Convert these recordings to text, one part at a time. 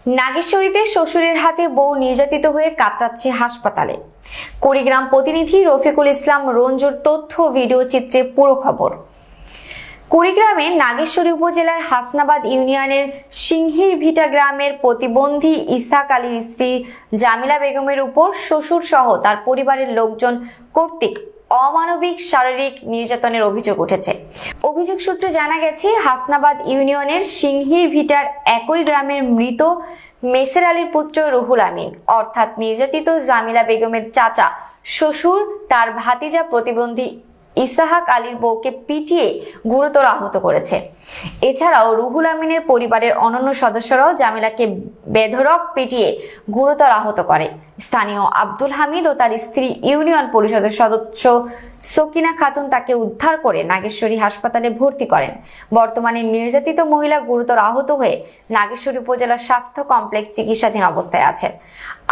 নাগেশ্বরীতে শ্বশুরের হাতে বউ নির্যাতিত হয়ে কাতরাচ্ছে হাসপাতালে। কুড়িগ্রাম প্রতিনিধি রফিকুল ইসলাম রঞ্জুর তথ্য ভিডিও চিত্রে পুরো খবর। কুড়িগ্রামে নাগেশ্বরী উপজেলার হাসনাবাদ ইউনিয়নের সিংহির ভিটা গ্রামের প্রতিবন্ধী ইসাক আলীর স্ত্রী জামিলা বেগমের উপর শ্বশুর সহ তার পরিবারের লোকজন কর্তৃক অমানবিক শারীরিক নির্যাতনের অভিযোগ উঠেছে। অভিযোগ সূত্রে জানা গেছে, হাসনাবাদ ইউনিয়নের সিংহির ভিটার একই গ্রামের মৃত মেসের আলীর পুত্র রুহুল আমিন অর্থাৎ নির্যাতিত জামিলা বেগমের চাচা শ্বশুর তার ভাতিজা প্রতিবন্ধী ইসাহাক আলীর বউকে পিটিয়ে গুরুতর আহত করেছে। এছাড়াও রুহুল আমিনের পরিবারের অন্যান্য সদস্যরাও জামিলাকে বেধড়ক পিটিয়ে গুরুতর আহত করে। স্থানীয় আব্দুল হামিদ ও তার স্ত্রী ইউনিয়ন পরিষদের সদস্য সকিনা খাতুন তাকে উদ্ধার করে নাগেশ্বরী হাসপাতালে ভর্তি করেন। বর্তমানে নির্যাতিত মহিলা গুরুতর আহত হয়ে নাগেশ্বরী উপজেলার স্বাস্থ্য কমপ্লেক্স চিকিৎসাধীন অবস্থায় আছেন।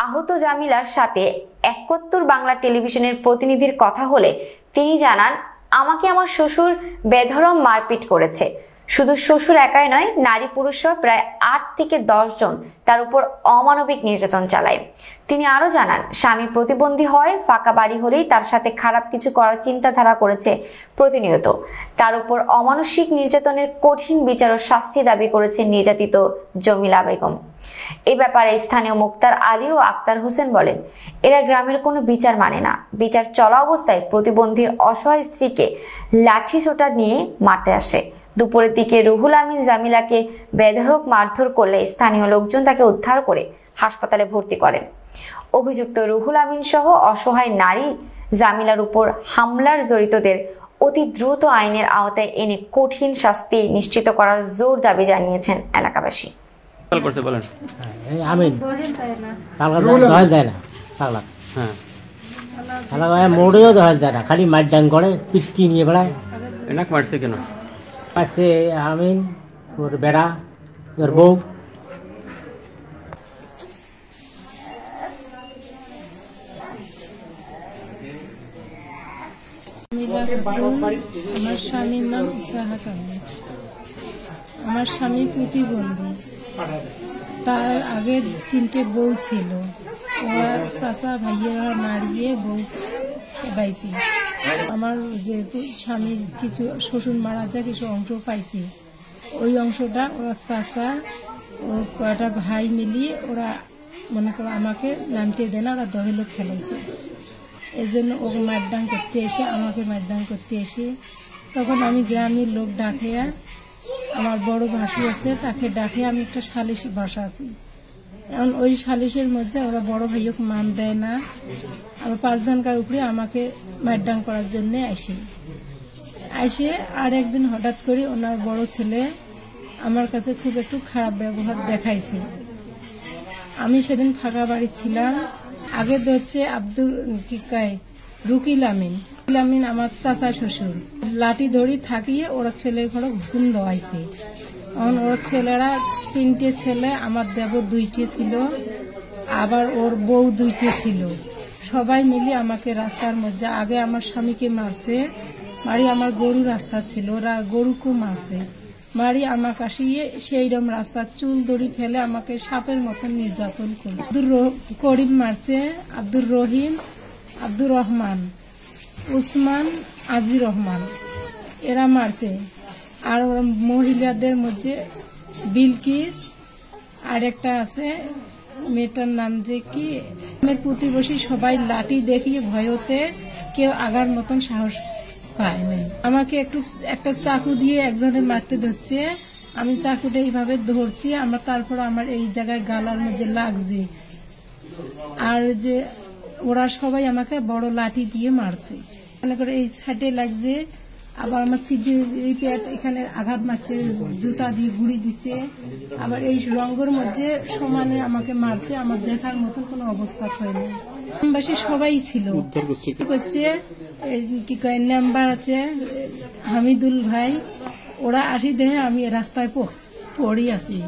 আহত জামিলার সাথে ৭১ বাংলা টেলিভিশনের প্রতিনিধির কথা হলে তিনি জানান, আমাকে আমার শ্বশুর বেধড়ক মারপিট করেছে। শুধু শ্বশুর একাই নয়, নারী পুরুষ সহ প্রায় ৮ থেকে ১০ জন তার উপর অমানবিক নির্যাতন চালায়। তিনি আরো জানান, স্বামী প্রতিবন্ধী হয়, ফাঁকা বাড়ি হলেই তার সাথে খারাপ কিছু করার চিন্তাধারা করেছে প্রতিনিয়ত। তার উপর অমানসিক নির্যাতনের কঠিন বিচার ও শাস্তি দাবি করেছে নির্যাতিত জামিলা বেগম। এ ব্যাপারে স্থানীয় মুক্তার আলী ও আক্তার হোসেন বলেন, এরা গ্রামের কোনো বিচার মানে না। বিচার চলা অবস্থায় প্রতিবন্ধীর অসহায় স্ত্রীকে লাঠি সোটা নিয়ে মারতে আসে। দুপুরের দিকে রুহুল আমিন জামিলাকে বেধড়ক মারধর করলে স্থানীয় লোকজন তাকে উদ্ধার করে হাসপাতালে ভর্তি করেন। অভিযুক্ত রুহুল আমিন সহ অসহায় নারী জামিলার উপর হামলার জড়িতদের অতি দ্রুত আইনের আওতায় এনে কঠিন শাস্তি নিশ্চিত করার জোর দাবি জানিয়েছেন এলাকাবাসী। মোড়েও ধরা যায় না, খালি মারডাং করে পিটি নিয়ে বেড়ায়। মারছে কেন? মারছে আমিন, ওর বেড়া, ওর বউ। আমার স্বামীর নাম ইসাহাক আলী। আমার স্বামী প্রতিবন্ধী। তার আগে 3টে বউ ছিল। ওরা চাচা ভাইয়েরা মারিয়ে বউ পাইছি। আমার যে স্বামীর কিছু শ্বশুর মারা যায় কিছু অংশ পাইছি, ওই অংশটা ওরা চাচা ও কয়টা ভাই মিলিয়ে ওরা মনে করো আমাকে নামতে দেয় না, ওরা দহেলত খেলাইছে। এই জন্য ওকে মারদান করতে এসে আমাকে মারদান করতে এসে তখন আমি গ্রামের লোক ডাকিয়া, আমার বড় ভাসু আছে তাকে ডাকে, আমি একটা সালিশ বসা আছি। এখন ওই সালিশের মধ্যে ওরা বড় ভাইকে মান দেয় না, আর 5 জনকার উপরে আমাকে মারদান করার জন্য আসে। আর একদিন হঠাৎ করে ওনার বড় ছেলে আমার কাছে খুব একটু খারাপ ব্যবহার দেখাইছে। আমি সেদিন ফাঁকা বাড়ি ছিলাম। আগে হচ্ছে রুকিল আমিন আমার চাচা শ্বশুর লাঠি ধরি থাকিয়ে ওরা ছেলের ঘরে ঘুম দেওয়াইছে। এখন ওর ছেলেরা 3টে ছেলে, আমার দেবর 2টে ছিল, আবার ওর বউ 2টে ছিল। সবাই মিলে আমাকে রাস্তার মধ্যে আগে আমার স্বামীকে মারছে, মারি আমার গরু রাস্তা ছিল, ওরা গরুকে মারছে, মারি আমার কাশিয়ে সেইরকম রাস্তা চুল দড়ি ফেলে আমাকে সাপের মতন নির্যাতন করে। আব্দুর করিম মারছে, আব্দুর রহিম, আব্দুর রহমান, উসমান, আজি রহমান, এরা মারছে। আর ওরা মহিলাদের মধ্যে বিলকিস আর একটা আছে, মেয়েটার নাম যে কি, প্রতিবেশী সবাই লাঠি দেখিয়ে ভয়তে কেউ আগার মতন সাহস পায় না। আমাকে একটা চাকু দিয়ে একজনের মারতে ধরছে, আমি চাকুটা এইভাবে ধরছি, তারপর আমার এই জায়গায় গালার মধ্যে লাগছে। আর যে ওরা সবাই আমাকে বড় লাঠি দিয়ে মারছে, মনে করে এই সাইডে লাগছে, আবার আমার এখানে আঘাত মারছে, জুতা দিয়ে গুড়ি দিচ্ছে, আবার এই রঙের মধ্যে সমানে আমাকে মারছে। আমার দেখার মতন কোনো অবস্থা হয়নি। গ্রামবাসী সবাই ছিল, করছে কি কয় নাম্বার আছে হামিদুল ভাই, ওরা আসি দেখে আমি রাস্তায় পড়ি আছি।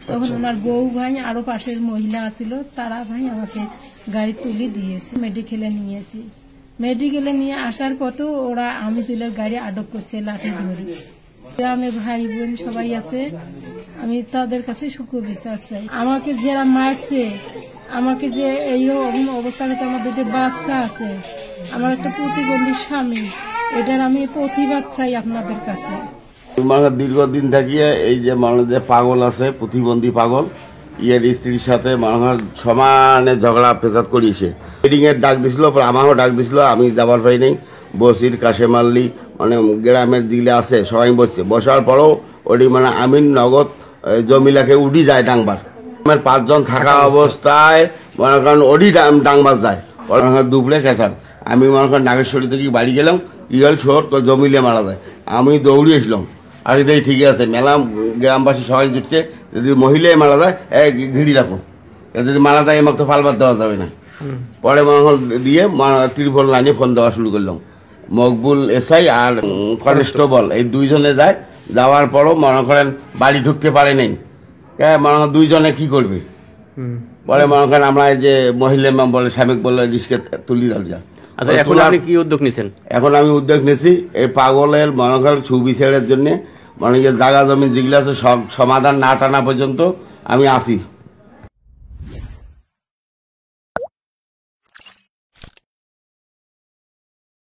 তখন ওনার বউ ভাই আরো পাশের মহিলা ছিল, তারা ভাই আমাকে গাড়ি তুলে দিয়েছে, মেডিকেলে নিয়েছি। মেডিকেলে নিয়ে আসার পথেও ওরা হামিদুলের গাড়ি আটক করছে লাঠি ধরে। গ্রামের ভাই বোন সবাই আছে, আমি তাদের কাছে সুবিচার চাই। আমাকে যারা মারছে, আমাকে যে এই অবস্থানে আমার দুটো বাচ্চা আছে, আমার একটা প্রতিবন্ধী স্বামী, এটার আমি প্রতিবাদ চাই আপনাদের কাছে। দীর্ঘদিন থাকিয়ে এই যে মানুষ যে পাগল আছে, প্রতিবন্ধী পাগল, ইয়ের স্ত্রীর সাথে মানুষের সমানে ঝগড়া পেঁচাত করিয়েছে। মিটিং এর ডাক দিছিল, আমারও ডাক দিছিল, আমি যাবার পাই নাই। বসির কাশেম আল্লি মানে গ্রামের দিকে আছে, সবাই বসছে। বসার পরেও ওটি মানে আমিন নগদ জমিলাকে উঠি যায় ডাংবার। আমার 5 জন থাকা অবস্থায় মনে করেন ওডি ডাংবার যায়, দুপুরে খেসাল। আমি মনে করেন নাগেশ্বরী থেকে বাড়ি গেলাম, ইগল শোর জমিলে মারা যায়। আমি দৌড়িয়েছিলাম, আর এটাই ঠিক আছে, মেলা গ্রামবাসী সবাই জুটছে, যদি মহিলাই মারা যায় ঘিরি রাখো, যদি মারা যায় আমাকে তো ফালবার দেওয়া যাবে না। পরে মনে দিয়ে ত্রিপল লাইনে ফোন দেওয়া শুরু করলাম। মকবুল এসআই আর কনস্টেবল এই 2 জনে যায়। যাওয়ার পরও মনে করেন বাড়ি ঢুকতে পারে নাই, মনে করেন 2 জনে কি করবে। পরে মনে করেন আমরা এই যে মহিলা বলে স্বামী বলে রিস্কে তুলি যা। এখন আপনি কি উদ্যোগ নিয়েছেন? এখন আমি উদ্যোগ নিয়েছি এই পাগলের মনে করেন সুবিচারের জন্য, মানে যে জায়গা জমি যেগুলো আছে সব সমাধান না টানা পর্যন্ত আমি আসি।